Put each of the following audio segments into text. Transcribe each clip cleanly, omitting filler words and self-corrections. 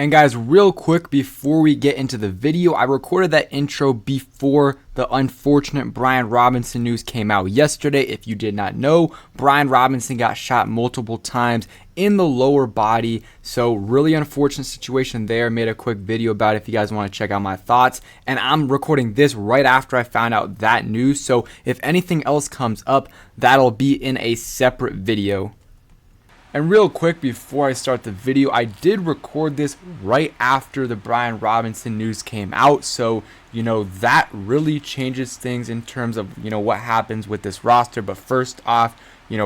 And guys, real quick before we get into the video, I recorded that intro before the unfortunate Brian Robinson news came out yesterday. If you did not know, Brian Robinson got shot multiple times in the lower body. So really unfortunate situation there. Made a quick video about it if you guys want to check out my thoughts. And I'm recording this right after I found out that news. So if anything else comes up, that'll be in a separate video. And real quick before I start the video, I did record this right after the Brian Robinson news came out. So, that really changes things in terms of, what happens with this roster. But first off,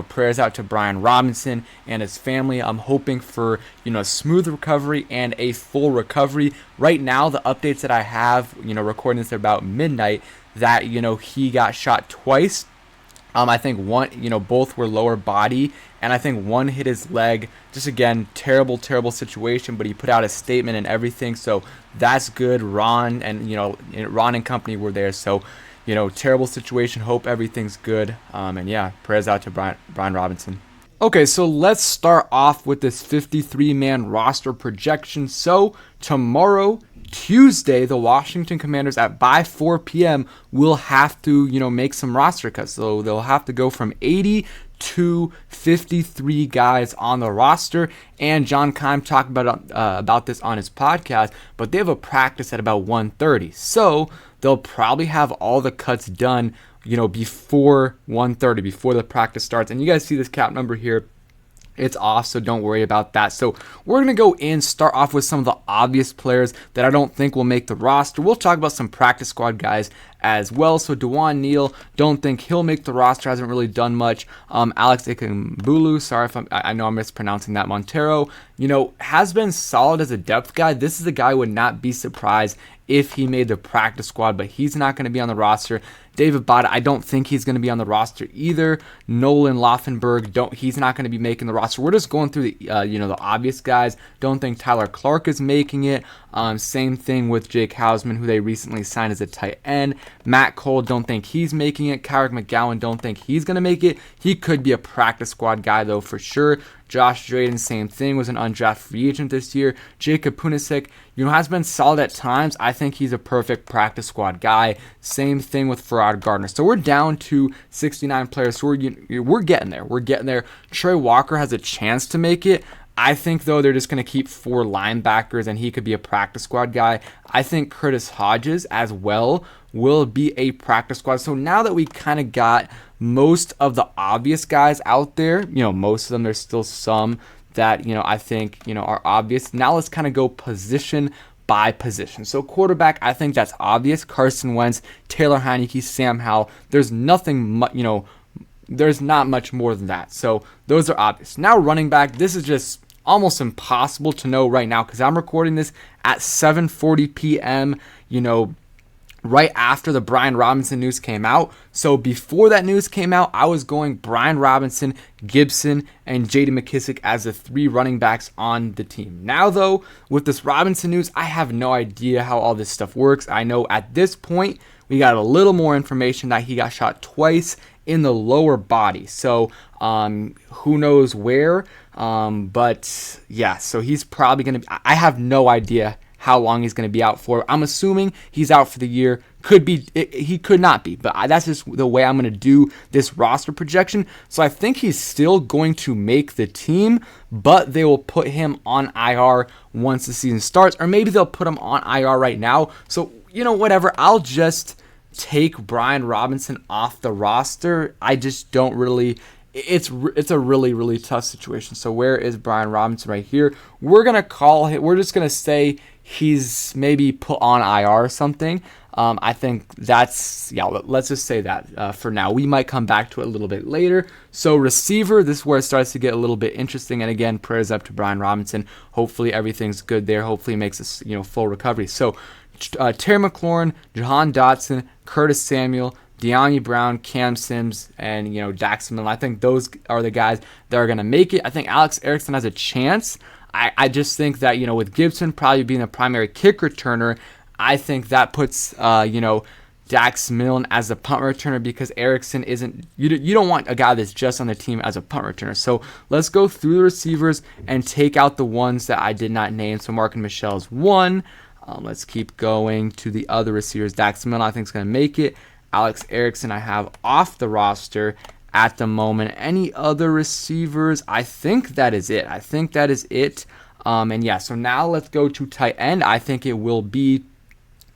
prayers out to Brian Robinson and his family. I'm hoping for, a smooth recovery and a full recovery. Right now, the updates that I have, recording this at about midnight, that, he got shot twice. I think one, both were lower body, and I think one hit his leg. Just again, terrible situation, but he put out a statement and everything, so that's good. Ron and company were there, so, terrible situation. Hope everything's good, and yeah, prayers out to Brian Robinson. Okay, so let's start off with this 53-man roster projection. So tomorrow, Tuesday, the Washington Commanders by 4 p.m. will have to, make some roster cuts. So they'll have to go from 80 to 53 guys on the roster. And John Keim talked about this on his podcast, but they have a practice at about 1:30. So they'll probably have all the cuts done, before 1:30, before the practice starts. And you guys see this cap number here. It's off, so don't worry about that. So we're going to go in, start off with some of the obvious players that I don't think will make the roster. We'll talk about some practice squad guys as well. So Dewan Neal, don't think he'll make the roster, hasn't really done much. Alex Ikambulu, sorry if I know I'm mispronouncing that. Montero, has been solid as a depth guy. This is a guy who would not be surprised if he made the practice squad, but he's not going to be on the roster. David Bada, I don't think he's going to be on the roster either. Nolan Laufenberg, he's not going to be making the roster. We're just going through the the obvious guys. Don't think Tyler Clark is making it. Same thing with Jake Hausman, who they recently signed as a tight end. Matt Cole, don't think he's making it. Kyrick McGowan, don't think he's going to make it. He could be a practice squad guy though for sure. Josh Drayden, same thing, was an undrafted free agent this year. Jacob Punasek, has been solid at times. I think he's a perfect practice squad guy. Same thing with Farrad Gardner. So we're down to 69 players. So we're getting there. We're getting there. Trey Walker has a chance to make it. I think, though, they're just going to keep 4 linebackers, and he could be a practice squad guy. I think Curtis Hodges as well will be a practice squad. So now that we kind of got most of the obvious guys out there, most of them, there's still some that, I think, are obvious. Now let's kind of go position by position. So quarterback, I think that's obvious. Carson Wentz, Taylor Heinicke, Sam Howell. There's nothing, there's not much more than that. So those are obvious. Now running back, this is just almost impossible to know right now because I'm recording this at 7:40 p.m., right after the Brian Robinson news came out. So before that news came out, I was going Brian Robinson, Gibson, and J.D. McKissic as the 3 running backs on the team. Now, though, with this Robinson news, I have no idea how all this stuff works. I know at this point, we got a little more information that he got shot twice in the lower body. So who knows where. But yeah, so he's probably going to, I have no idea how long he's going to be out for. I'm assuming he's out for the year. He could not be, but that's just the way I'm going to do this roster projection. So I think he's still going to make the team, but they will put him on IR once the season starts, or maybe they'll put him on IR right now. So, whatever. I'll just take Brian Robinson off the roster. I just don't really. It's a really tough situation. So where is Brian Robinson right here? We're going to call him. We're just going to say he's maybe put on IR or something. I think that's, let's just say that for now. We might come back to it a little bit later. So receiver, this is where it starts to get a little bit interesting. And again, prayers up to Brian Robinson. Hopefully everything's good there. Hopefully he makes a full recovery. So Terry McLaurin, Jahan Dotson, Curtis Samuel, De'Ami Brown, Cam Sims, and Dax Milne. I think those are the guys that are going to make it. I think Alex Erickson has a chance. I just think that with Gibson probably being the primary kick returner, I think that puts Dax Milne as a punt returner because Erickson isn't, you don't want a guy that's just on the team as a punt returner. So let's go through the receivers and take out the ones that I did not name. So Mark and Michelle is one. Let's keep going to the other receivers. Dax Milne I think is going to make it. Alex Erickson I have off the roster at the moment. Any other receivers? I think that is it. And yeah, so now let's go to tight end. I think it will be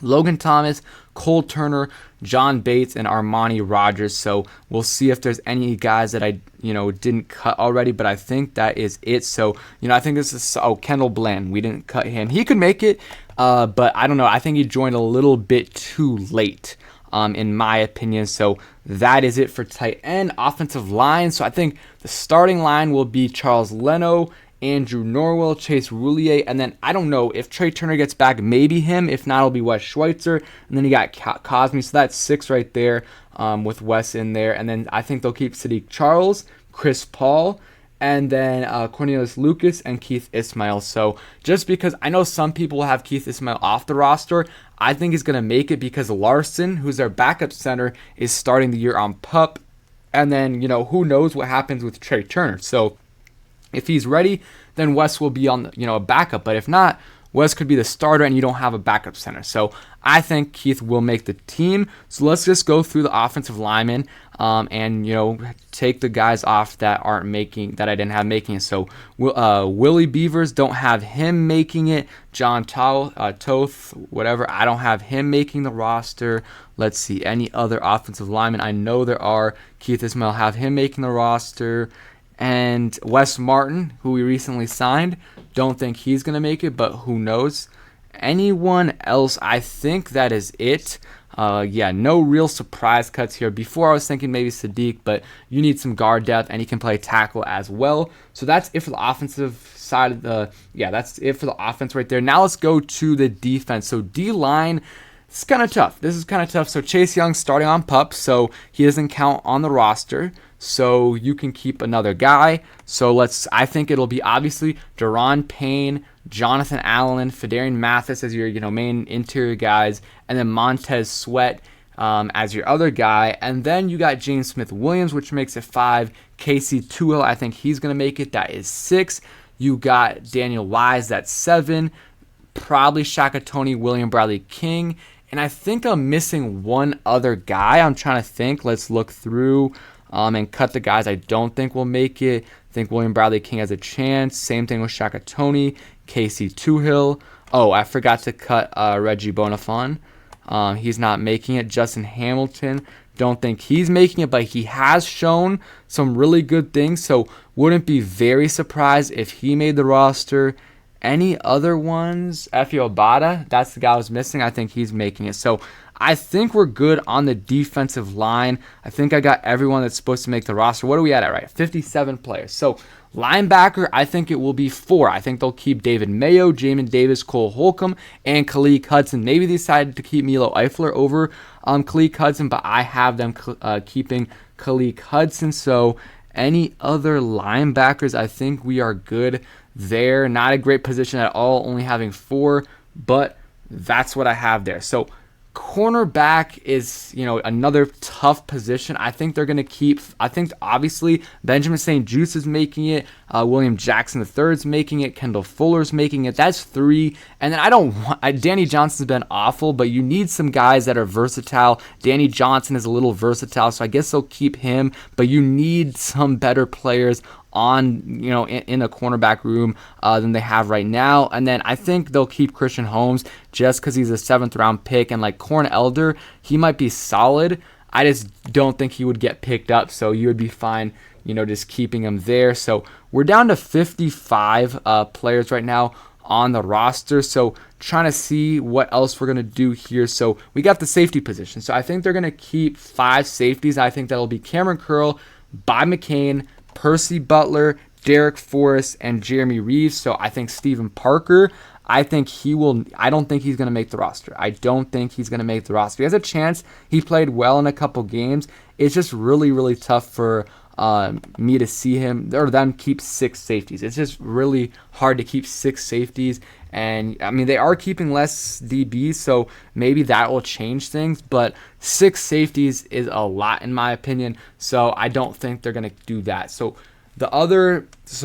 Logan Thomas, Cole Turner, John Bates, and Armani Rogers. So we'll see if there's any guys that I didn't cut already, but I think that is it. So I think this is Kendall Bland. We didn't cut him. He could make it, but I don't know. I think he joined a little bit too late, in my opinion. So that is it for tight end. Offensive line. So I think the starting line will be Charles Leno, Andrew Norwell, Chase Roulier, and then I don't know if Trey Turner gets back, maybe him. If not, it'll be Wes Schweitzer, and then you got Cosme. So that's 6 right there, with Wes in there, and then I think they'll keep Sadiq Charles, Chris Paul, and then Cornelius Lucas and Keith Ismail. So just because I know some people will have Keith Ismail off the roster, I think he's going to make it because Larson, who's their backup center, is starting the year on PUP, and then who knows what happens with Trey Turner. So if he's ready, then Wes will be on a backup. But if not, Wes could be the starter and you don't have a backup center. So I think Keith will make the team. So let's just go through the offensive linemen and take the guys off that I didn't have making it. So Willie Beavers, don't have him making it. John Toth, whatever, I don't have him making the roster. Let's see, any other offensive linemen? I know there are. Keith Ismail, have him making the roster. And Wes Martin, who we recently signed, don't think he's going to make it, but who knows. Anyone else, I think that is it. No real surprise cuts here. Before I was thinking maybe Sadiq, but you need some guard depth, and he can play tackle as well. So that's it for the offensive side of that's it for the offense right there. Now let's go to the defense. So D-line, it's kind of tough. This is kind of tough. So Chase Young starting on PUP, so he doesn't count on the roster. So you can keep another guy. So I think it'll be obviously Daron Payne, Jonathan Allen, Fedarian Mathis as your main interior guys, and then Montez Sweat as your other guy. And then you got James Smith-Williams, which makes it 5. Casey Toohill, I think he's going to make it. That is 6. You got Daniel Wise, that's 7. Probably Shaka Toney, William Bradley King. And I think I'm missing one other guy. I'm trying to think. Let's look through and cut the guys I don't think will make it. I think William Bradley King has a chance. Same thing with Shaka Toney, Casey Toohill. Oh, I forgot to cut Reggie Bonifon. He's not making it. Justin Hamilton, don't think he's making it, but he has shown some really good things, so wouldn't be very surprised if he made the roster. Any other ones? Efe Obada, that's the guy I was missing. I think he's making it. So I think we're good on the defensive line. I think I got everyone that's supposed to make the roster. What are we at right? 57 players. So linebacker, I think it will be 4. I think they'll keep David Mayo, Jamin Davis, Cole Holcomb, and Khalid Hudson. Maybe they decided to keep Milo Eifler over Khalid Hudson, but I have them keeping Khalid Hudson. So any other linebackers, I think we are good there. Not a great position at all, only having 4, but that's what I have there. So cornerback is, another tough position. I think they're going to keep, obviously Benjamin St. Juste is making it. William Jackson III is making it. Kendall Fuller's making it. That's 3. And then Danny Johnson's been awful, but you need some guys that are versatile. Danny Johnson is a little versatile, so I guess they'll keep him, but you need some better players on, in a cornerback room than they have right now. And then I think they'll keep Christian Holmes just because he's a 7th round pick, and like Corn Elder, he might be solid. I just don't think he would get picked up, so you would be fine, just keeping him there. So we're down to 55 players right now on the roster. So trying to see what else we're going to do here. So we got the safety position. So I think they're going to keep 5 safeties. I think that'll be Cameron Curl, Bob McCain, Percy Butler, Derek Forrest, and Jeremy Reeves. So I think Stephen Parker, I don't think he's going to make the roster. He has a chance. He played well in a couple games. It's just really, really tough for me to see him or them keep 6 safeties. It's just really hard to keep 6 safeties And I mean, they are keeping less DBs, so maybe that will change things. But 6 safeties is a lot in my opinion, so I don't think they're going to do that. So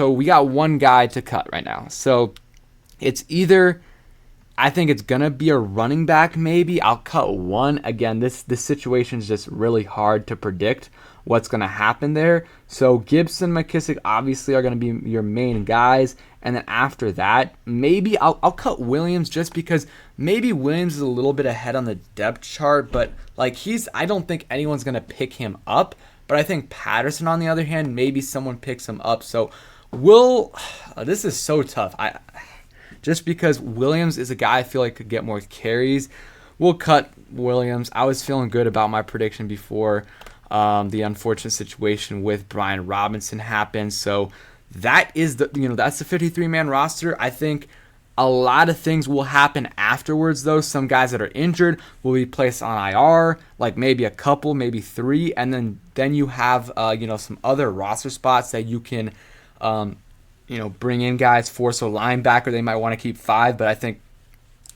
we got one guy to cut right now. So it's either, I think it's going to be a running back maybe. I'll cut one. Again, this situation is just really hard to predict what's going to happen there. So Gibson, McKissick obviously are going to be your main guys. And then after that, maybe I'll cut Williams, just because maybe Williams is a little bit ahead on the depth chart. But like I don't think anyone's going to pick him up. But I think Patterson, on the other hand, maybe someone picks him up. So this is so tough. Just because Williams is a guy I feel like could get more carries, we'll cut Williams. I was feeling good about my prediction before the unfortunate situation with Brian Robinson happened. So that is that's the 53-man roster. I think a lot of things will happen afterwards, though. Some guys that are injured will be placed on IR, like maybe a couple, maybe 3, and then you have some other roster spots that you can bring in guys for. So linebacker, they might want to keep 5, but I think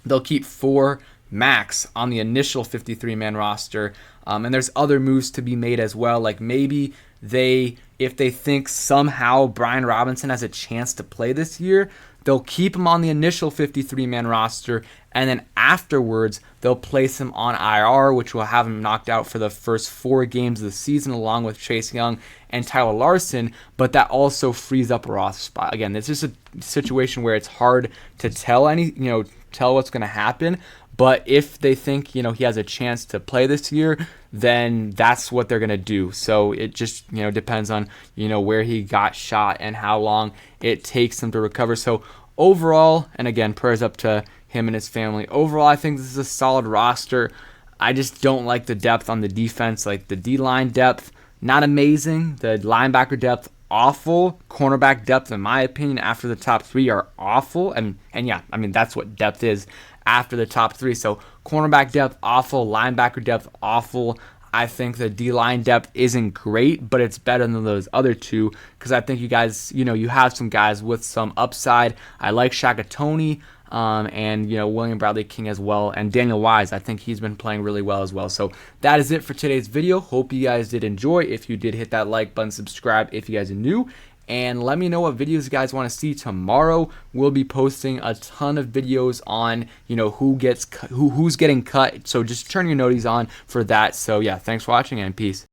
they'll keep 4 max on the initial 53-man roster. And there's other moves to be made as well. Like maybe if they think somehow Brian Robinson has a chance to play this year, they'll keep him on the initial 53-man roster, and then afterwards they'll place him on IR, which will have him knocked out for the first 4 games of the season, along with Chase Young and Tyler Larson. But that also frees up a roster spot. Again, it's just a situation where it's hard to tell what's going to happen. But if they think he has a chance to play this year, then that's what they're going to do. So it just depends on where he got shot and how long it takes him to recover. So overall, and again, prayers up to him and his family. Overall, I think this is a solid roster. I just don't like the depth on the defense. Like the D-line depth, not amazing. The linebacker depth, awful. Cornerback depth, in my opinion, after the top 3 are awful. And yeah, I mean, that's what depth is after the top 3. So cornerback depth, awful. Linebacker depth, awful. I think the D-line depth isn't great, but it's better than those other 2, because I think you guys, you have some guys with some upside. I like Shaka Toney, and William Bradley King as well, and Daniel Wise. I think he's been playing really well as well. So that is it for today's video. Hope you guys did enjoy. If you did, hit that like button, subscribe if you guys are new, and let me know what videos you guys want to see tomorrow. We'll be posting a ton of videos on who's getting cut, so just turn your noties on for that. So yeah, thanks for watching, and peace.